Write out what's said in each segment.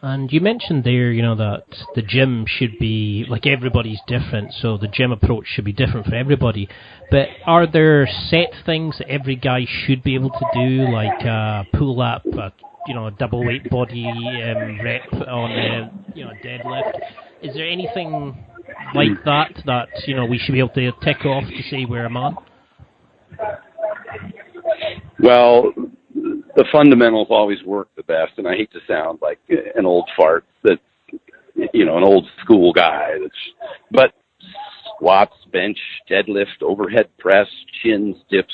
And you mentioned there, that the gym should be, like, everybody's different, so the gym approach should be different for everybody. But are there set things that every guy should be able to do, like pull up, a double weight body rep on a deadlift? Is there anything like that we should be able to tick off to say we're a man? Well, the fundamentals always work the best, and I hate to sound like an old fart that, an old school guy. But squats, bench, deadlift, overhead press, chins, dips,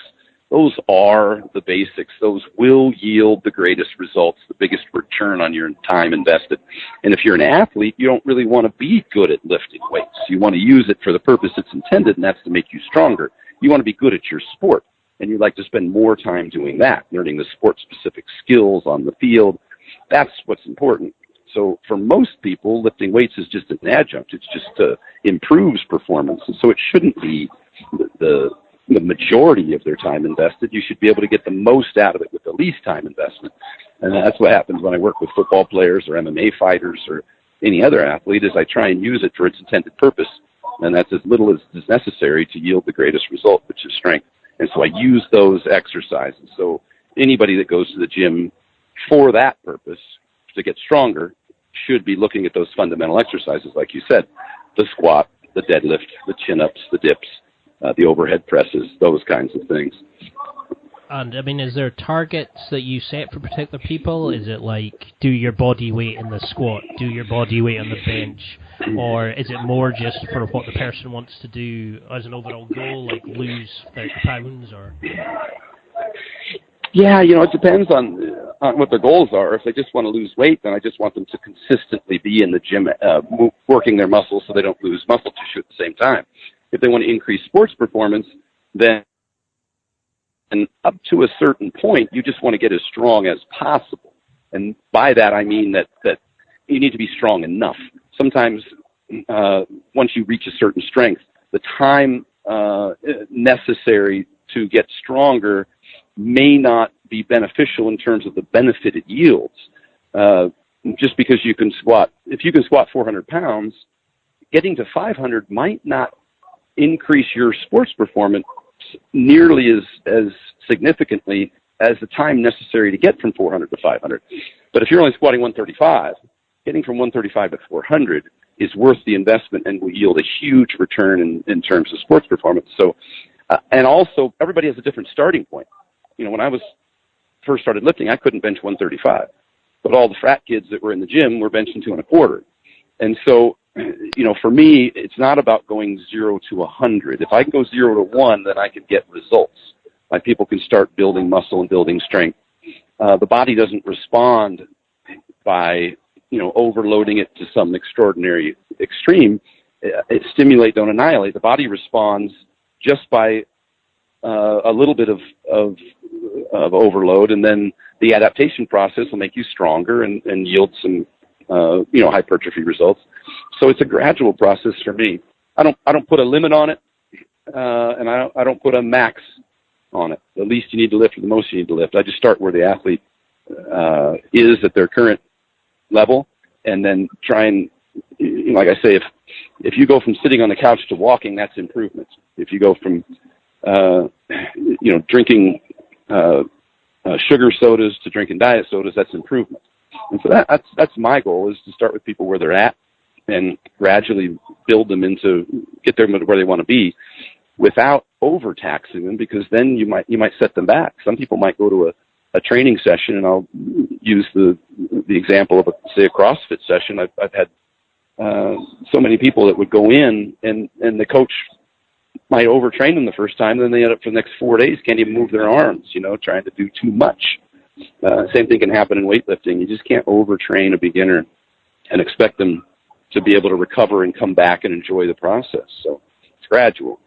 those are the basics. Those will yield the greatest results, the biggest return on your time invested. And if you're an athlete, you don't really want to be good at lifting weights. You want to use it for the purpose it's intended, and that's to make you stronger. You want to be good at your sport. And you'd like to spend more time doing that, learning the sport-specific skills on the field. That's what's important. So for most people, lifting weights is just an adjunct. It's just improves performance. And so it shouldn't be the majority of their time invested. You should be able to get the most out of it with the least time investment. And that's what happens when I work with football players or MMA fighters or any other athlete, is I try and use it for its intended purpose. And that's as little as is necessary to yield the greatest result, which is strength. And so I use those exercises. So anybody that goes to the gym for that purpose, to get stronger, should be looking at those fundamental exercises, like you said, the squat, the deadlift, the chin-ups, the dips, the overhead presses, those kinds of things. And, is there targets that you set for particular people? Is it like, do your body weight in the squat, do your body weight on the bench? Or is it more just for what the person wants to do as an overall goal, like lose 30 pounds? Or? Yeah, it depends on what their goals are. If they just want to lose weight, then I just want them to consistently be in the gym working their muscles so they don't lose muscle tissue at the same time. If they want to increase sports performance, then up to a certain point, you just want to get as strong as possible. And by that, I mean that you need to be strong enough. Sometimes once you reach a certain strength, the time necessary to get stronger may not be beneficial in terms of the benefit it yields. Just because you can squat, if you can squat 400 pounds, getting to 500 might not increase your sports performance nearly as significantly as the time necessary to get from 400 to 500. But if you're only squatting 135, getting from 135 to 400 is worth the investment and will yield a huge return in terms of sports performance. So, and also, everybody has a different starting point. When I first started lifting, I couldn't bench 135. But all the frat kids that were in the gym were benching 225. And so, for me, it's not about going 0 to 100. If I can go 0 to 1, then I can get results. My people can start building muscle and building strength. The body doesn't respond by, overloading it to some extraordinary extreme. It stimulate, don't annihilate. The body responds just by a little bit of overload, and then the adaptation process will make you stronger and yield some hypertrophy results. So it's a gradual process for me. I don't put a limit on it, and I don't put a max on it. The least you need to lift or the most you need to lift. I just start where the athlete is at their current level, and then try and, like I say, if you go from sitting on the couch to walking, that's improvement. If you go from drinking sugar sodas to drinking diet sodas, that's improvement. And so that's my goal, is to start with people where they're at and gradually build them get them where they want to be without overtaxing them, because then you might set them back. Some people might go to a training session, and I'll use the example of a CrossFit session. I've had so many people that would go in, and the coach might overtrain them the first time, then they end up for the next 4 days can't even move their arms, trying to do too much. Same thing can happen in weightlifting. You just can't overtrain a beginner and expect them to be able to recover and come back and enjoy the process. So it's gradual.